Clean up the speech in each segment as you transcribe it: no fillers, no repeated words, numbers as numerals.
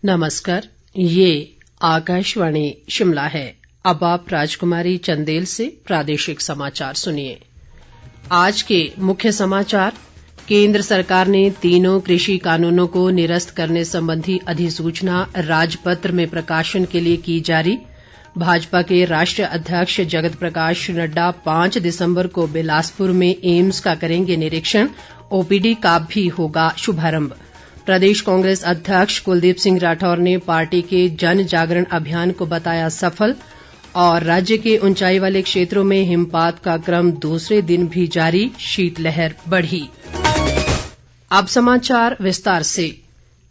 नमस्कार, ये आकाशवाणी शिमला है। अब आप राजकुमारी चंदेल से प्रादेशिक समाचार सुनिए। आज के मुख्य समाचार। केंद्र सरकार ने तीनों कृषि कानूनों को निरस्त करने संबंधी अधिसूचना राजपत्र में प्रकाशन के लिए की जारी। भाजपा के राष्ट्रीय अध्यक्ष जगत प्रकाश नड्डा 5 दिसंबर को बिलासपुर में एम्स का करेंगे निरीक्षण। ओपीडी का भी होगा शुभारंभ। प्रदेश कांग्रेस अध्यक्ष कुलदीप सिंह राठौर ने पार्टी के जन जागरण अभियान को बताया सफल। और राज्य के ऊंचाई वाले क्षेत्रों में हिमपात का क्रम दूसरे दिन भी जारी, शीतलहर बढ़ी। अब समाचार विस्तार से।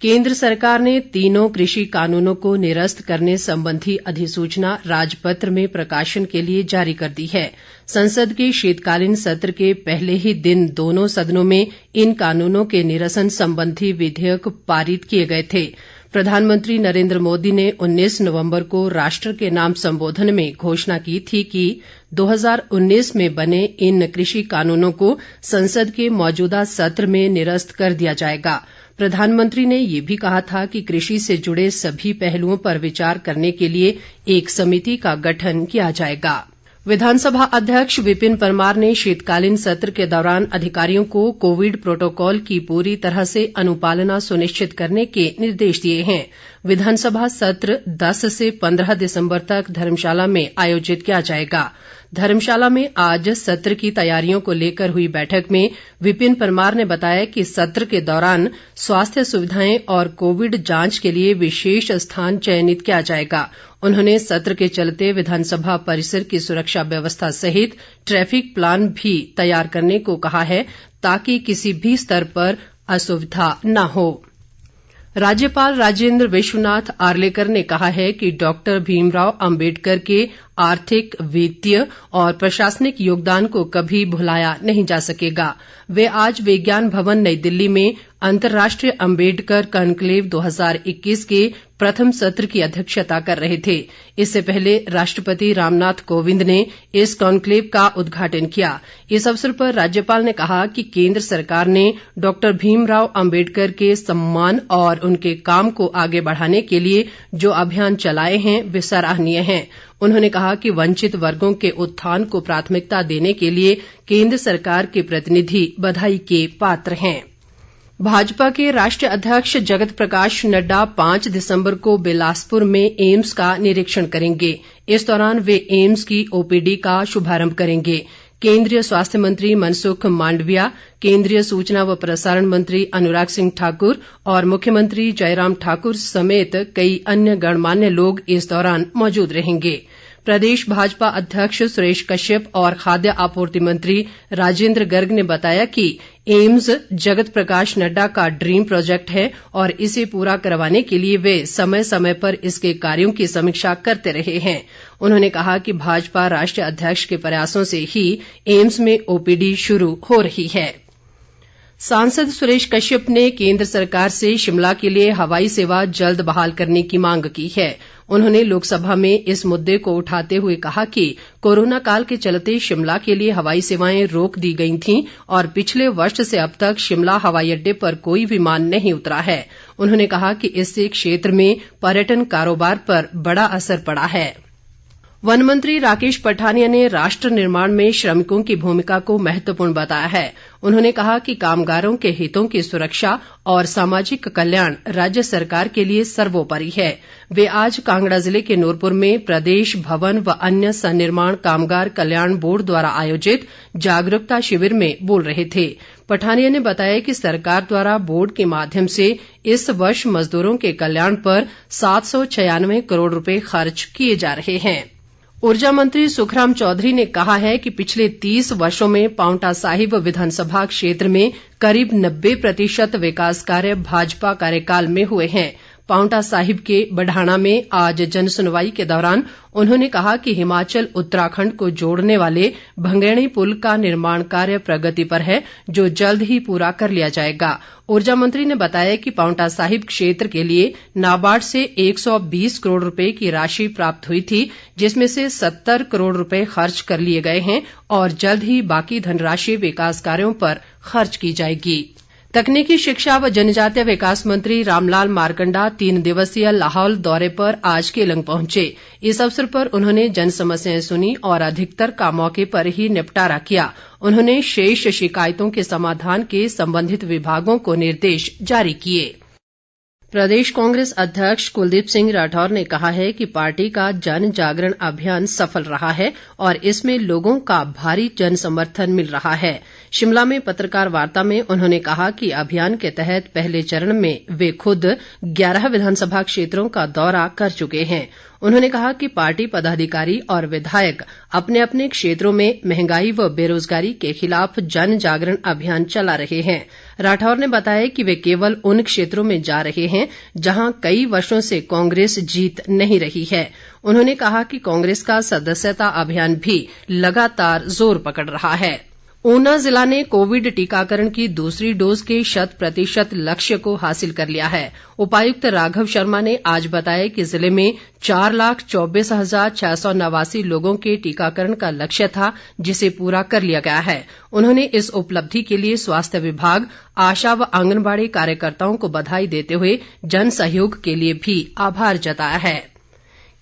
केंद्र सरकार ने तीनों कृषि कानूनों को निरस्त करने संबंधी अधिसूचना राजपत्र में प्रकाशन के लिए जारी कर दी है। संसद के शीतकालीन सत्र के पहले ही दिन दोनों सदनों में इन कानूनों के निरसन संबंधी विधेयक पारित किए गए थे। प्रधानमंत्री नरेंद्र मोदी ने 19 नवंबर को राष्ट्र के नाम संबोधन में घोषणा की थी कि 2019 में बने इन कृषि कानूनों को संसद के मौजूदा सत्र में निरस्त कर दिया जाएगा। प्रधानमंत्री ने ये भी कहा था कि कृषि से जुड़े सभी पहलुओं पर विचार करने के लिए एक समिति का गठन किया जाएगा। विधानसभा अध्यक्ष विपिन परमार ने शीतकालीन सत्र के दौरान अधिकारियों को कोविड प्रोटोकॉल की पूरी तरह से अनुपालना सुनिश्चित करने के निर्देश दिए हैं। विधानसभा सत्र 10 से 15 दिसंबर तक धर्मशाला में आयोजित किया जाएगा। धर्मशाला में आज सत्र की तैयारियों को लेकर हुई बैठक में विपिन परमार ने बताया कि सत्र के दौरान स्वास्थ्य सुविधाएं और कोविड जांच के लिए विशेष स्थान चयनित किया जाएगा। उन्होंने सत्र के चलते विधानसभा परिसर की सुरक्षा व्यवस्था सहित ट्रैफिक प्लान भी तैयार करने को कहा है ताकि किसी भी स्तर पर असुविधा न हो। राज्यपाल राजेंद्र विश्वनाथ आर्लेकर ने कहा है कि डॉक्टर भीमराव अंबेडकर के आर्थिक, वित्तीय और प्रशासनिक योगदान को कभी भुलाया नहीं जा सकेगा। वे आज विज्ञान भवन नई दिल्ली में अंतर्राष्ट्रीय अंबेडकर कॉन्क्लेव 2021 के प्रथम सत्र की अध्यक्षता कर रहे थे। इससे पहले राष्ट्रपति रामनाथ कोविंद ने इस कॉन्क्लेव का उद्घाटन किया। इस अवसर पर राज्यपाल ने कहा कि केंद्र सरकार ने डॉक्टर भीमराव अंबेडकर के सम्मान और उनके काम को आगे बढ़ाने के लिए जो अभियान चलाए हैं वे सराहनीय हैं। उन्होंने कहा कि वंचित वर्गों के उत्थान को प्राथमिकता देने के लिए केंद्र सरकार के प्रतिनिधि बधाई के पात्र हैं। भाजपा के राष्ट्रीय अध्यक्ष जगत प्रकाश नड्डा 5 दिसंबर को बिलासपुर में एम्स का निरीक्षण करेंगे। इस दौरान वे एम्स की ओपीडी का शुभारंभ करेंगे। केंद्रीय स्वास्थ्य मंत्री मनसुख मांडविया, केंद्रीय सूचना व प्रसारण मंत्री अनुराग सिंह ठाकुर और मुख्यमंत्री जयराम ठाकुर समेत कई अन्य गणमान्य लोग इस दौरान मौजूद रहेंगे। प्रदेश भाजपा अध्यक्ष सुरेश कश्यप और खाद्य आपूर्ति मंत्री राजेंद्र गर्ग ने बताया कि एम्स जगत प्रकाश नड्डा का ड्रीम प्रोजेक्ट है और इसे पूरा करवाने के लिए वे समय समय पर इसके कार्यों की समीक्षा करते रहे हैं। उन्होंने कहा कि भाजपा राष्ट्रीय अध्यक्ष के प्रयासों से ही एम्स में ओपीडी शुरू हो रही है। सांसद सुरेश कश्यप ने केंद्र सरकार से शिमला के लिए हवाई सेवा जल्द बहाल करने की मांग की है। उन्होंने लोकसभा में इस मुद्दे को उठाते हुए कहा कि कोरोना काल के चलते शिमला के लिए हवाई सेवाएं रोक दी गई थीं और पिछले वर्ष से अब तक शिमला हवाई अड्डे पर कोई विमान नहीं उतरा है। उन्होंने कहा कि इससे क्षेत्र में पर्यटन कारोबार पर बड़ा असर पड़ा है। वन मंत्री राकेश पठानिया ने राष्ट्र निर्माण में श्रमिकों की भूमिका को महत्वपूर्ण बताया है। उन्होंने कहा कि कामगारों के हितों की सुरक्षा और सामाजिक कल्याण राज्य सरकार के लिए सर्वोपरि है। वे आज कांगड़ा जिले के नूरपुर में प्रदेश भवन व अन्य सन्निर्माण कामगार कल्याण बोर्ड द्वारा आयोजित जागरूकता शिविर में बोल रहे थे। पठानिया ने बताया कि सरकार द्वारा बोर्ड के माध्यम से इस वर्ष मजदूरों के कल्याण पर 796 करोड़ रुपए खर्च किए जा रहे हैं। ऊर्जा मंत्री सुखराम चौधरी ने कहा है कि पिछले 30 वर्षों में पांवटा साहिब विधानसभा क्षेत्र में करीब 90% विकास कार्य भाजपा कार्यकाल में हुए हैं। पांवटा साहिब के बढ़ाणा में आज जनसुनवाई के दौरान उन्होंने कहा कि हिमाचल उत्तराखंड को जोड़ने वाले भंगेणी पुल का निर्माण कार्य प्रगति पर है, जो जल्द ही पूरा कर लिया जाएगा। ऊर्जा मंत्री ने बताया कि पांवटा साहिब क्षेत्र के लिए नाबार्ड से 120 करोड़ रुपए की राशि प्राप्त हुई थी, जिसमें से 70 करोड़ रुपए खर्च कर लिए गए हैं और जल्द ही बाकी धनराशि विकास कार्यों पर खर्च की जाएगी। तकनीकी शिक्षा व जनजातीय विकास मंत्री रामलाल मारकंडा 3 दिवसीय लाहौल दौरे पर आज केलंग पहुंचे। इस अवसर पर उन्होंने जन समस्याएं सुनी और अधिकतर का मौके पर ही निपटारा किया। उन्होंने शेष शिकायतों के समाधान के संबंधित विभागों को निर्देश जारी किए। प्रदेश कांग्रेस अध्यक्ष कुलदीप सिंह राठौर ने कहा है कि पार्टी का जन जागरण अभियान सफल रहा है और इसमें लोगों का भारी जन समर्थन मिल रहा है। शिमला में पत्रकार वार्ता में उन्होंने कहा कि अभियान के तहत पहले चरण में वे खुद 11 विधानसभा क्षेत्रों का दौरा कर चुके हैं। उन्होंने कहा कि पार्टी पदाधिकारी और विधायक अपने अपने क्षेत्रों में महंगाई व बेरोजगारी के खिलाफ जन जागरण अभियान चला रहे हैं। राठौर ने बताया कि वे केवल उन क्षेत्रों में जा रहे हैं जहां कई वर्षों से कांग्रेस जीत नहीं रही है। उन्होंने कहा कि कांग्रेस का सदस्यता अभियान भी लगातार जोर पकड़ रहा है। ऊना जिला ने कोविड टीकाकरण की दूसरी डोज के 100% लक्ष्य को हासिल कर लिया है। उपायुक्त राघव शर्मा ने आज बताया कि जिले में 4,24,689 लोगों के टीकाकरण का लक्ष्य था, जिसे पूरा कर लिया गया है। उन्होंने इस उपलब्धि के लिए स्वास्थ्य विभाग, आशा व आंगनबाड़ी कार्यकर्ताओं को बधाई देते हुए जन सहयोग के लिए भी आभार जताया है।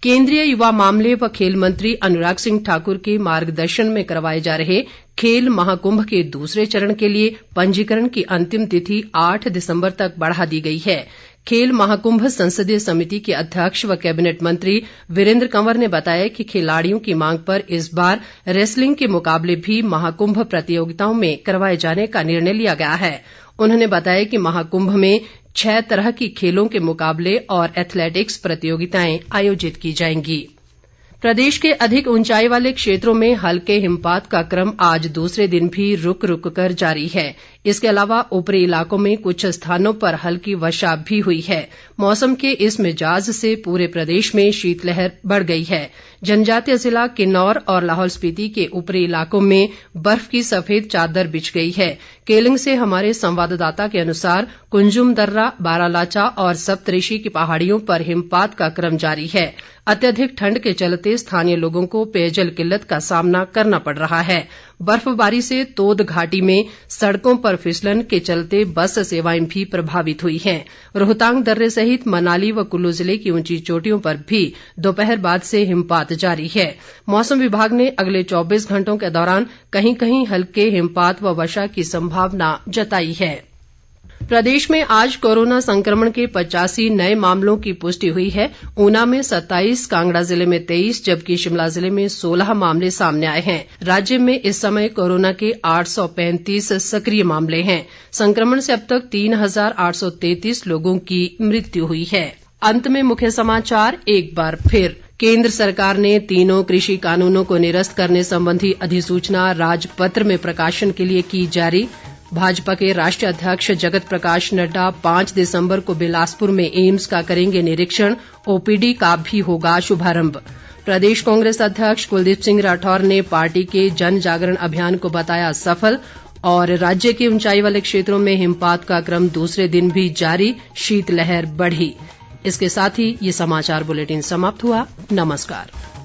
केंद्रीय युवा मामले व खेल मंत्री अनुराग सिंह ठाकुर के मार्गदर्शन में करवाए जा रहे खेल महाकुंभ के दूसरे चरण के लिए पंजीकरण की अंतिम तिथि 8 दिसंबर तक बढ़ा दी गई है। खेल महाकुंभ संसदीय समिति के अध्यक्ष व कैबिनेट मंत्री वीरेंद्र कंवर ने बताया कि खिलाड़ियों की मांग पर इस बार रेसलिंग के मुकाबले भी महाकुंभ प्रतियोगिताओं में करवाए जाने का निर्णय लिया गया है। उन्होंने बताया कि महाकुंभ में 6 तरह की खेलों के मुकाबले और एथलेटिक्स प्रतियोगिताएं आयोजित की जाएंगी। प्रदेश के अधिक ऊंचाई वाले क्षेत्रों में हल्के हिमपात का क्रम आज दूसरे दिन भी रुक रुक कर जारी है। इसके अलावा ऊपरी इलाकों में कुछ स्थानों पर हल्की वर्षा भी हुई है। मौसम के इस मिजाज से पूरे प्रदेश में शीतलहर बढ़ गई है। जनजातीय जिला किन्नौर और लाहौल स्पीति के ऊपरी इलाकों में बर्फ की सफेद चादर बिछ गई है। केलंग से हमारे संवाददाता के अनुसार कुंजुम दर्रा, बारालाचा और सप्तऋषि की पहाड़ियों पर हिमपात का क्रम जारी है। अत्यधिक ठंड के चलते स्थानीय लोगों को पेयजल किल्लत का सामना करना पड़ रहा है। बर्फबारी से तोद घाटी में सड़कों पर फिसलन के चलते बस सेवाएं भी प्रभावित हुई हैं। रोहतांग दर्रे सहित मनाली व कुल्लू जिले की ऊंची चोटियों पर भी दोपहर बाद से हिमपात जारी है। मौसम विभाग ने अगले 24 घंटों के दौरान कहीं कहीं हल्के हिमपात व वर्षा की संभावना जताई है। प्रदेश में आज कोरोना संक्रमण के 85 नए मामलों की पुष्टि हुई है। ऊना में 27, कांगड़ा जिले में 23 जबकि शिमला जिले में 16 मामले सामने आए हैं। राज्य में इस समय कोरोना के 835 सक्रिय मामले हैं। संक्रमण से अब तक 3,833 लोगों की मृत्यु हुई है। अंत में मुख्य समाचार एक बार फिर। केंद्र सरकार ने तीनों कृषि कानूनों को निरस्त करने संबंधी अधिसूचना राजपत्र में प्रकाशन के लिए की जारी। भाजपा के राष्ट्रीय अध्यक्ष जगत प्रकाश नड्डा 5 दिसंबर को बिलासपुर में एम्स का करेंगे निरीक्षण। ओपीडी का भी होगा शुभारंभ। प्रदेश कांग्रेस अध्यक्ष कुलदीप सिंह राठौर ने पार्टी के जन जागरण अभियान को बताया सफल। और राज्य के ऊंचाई वाले क्षेत्रों में हिमपात का क्रम दूसरे दिन भी जारी, शीतलहर बढ़ी। इसके साथ ही ये समाचार बुलेटिन समाप्त हुआ। नमस्कार।